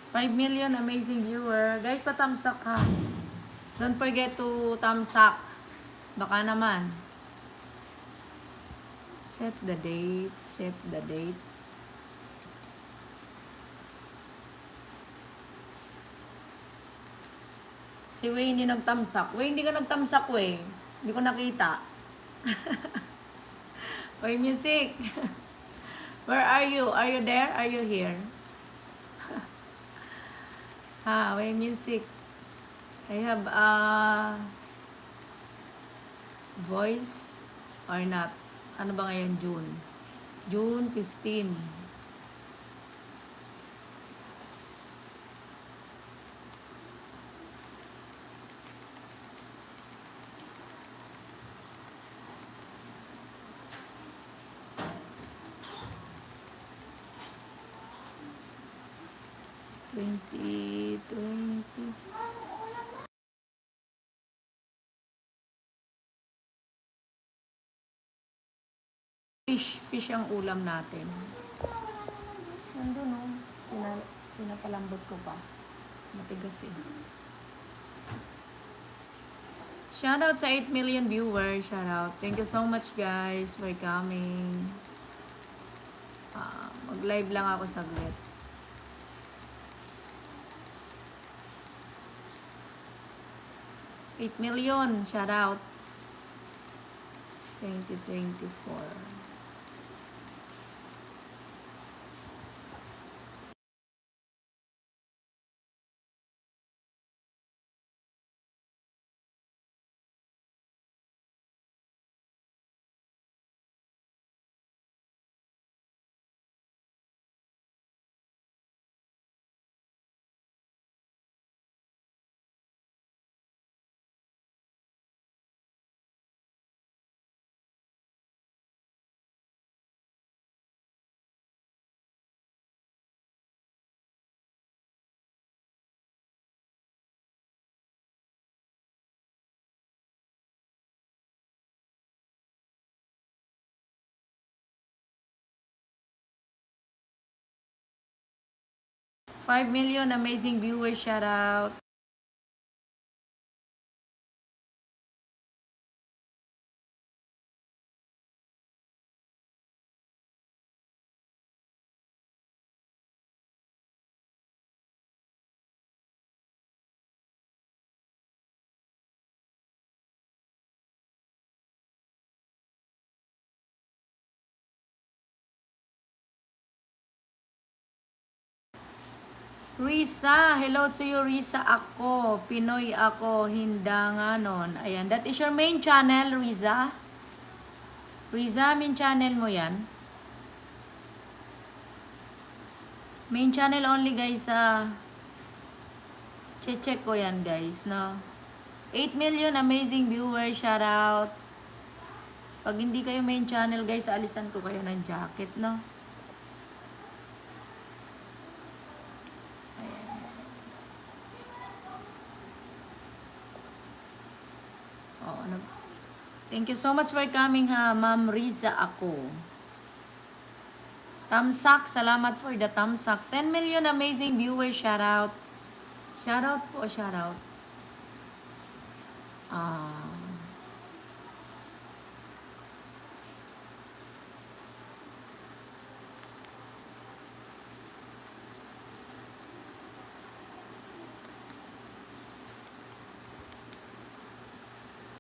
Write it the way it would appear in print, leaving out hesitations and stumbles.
5 million amazing viewer. Guys, pa-thumbs up ha. Don't forget to thumbs up. Baka naman. Set the date. Set the date. Si Way hindi nag-thumbs up. Way, hindi ka nag-thumbs up, Way. Hindi ko nakita. Way, music. Where are you? Are you there? Are you here? Ha, Way, music. I have a voice or not. Ano ba ngayon, June? June 15. Fish ang ulam natin. Nandun, no? Pinapalambot ko pa. Matigas eh. Shoutout sa 8 million viewers. Shoutout. Thank you so much guys for coming. Mag-live lang ako saglit. 8 million. Shoutout. 2024. $5 million amazing viewers. Shout out. Risa, hello to you Risa. Ako, Pinoy ako, Hindanganon. Ayan, that is your main channel, Risa. Risa, main channel mo yan. Main channel only guys. Check ko yan guys, no? 8 million amazing viewers. Shout out. Pag hindi kayo main channel guys, alisan ko kayo ng jacket, no? Thank you so much for coming ha, Ma'am Riza ako. Tamsak, salamat for the tamsak. 10 million amazing viewers, shout out. Shout out po, shout out.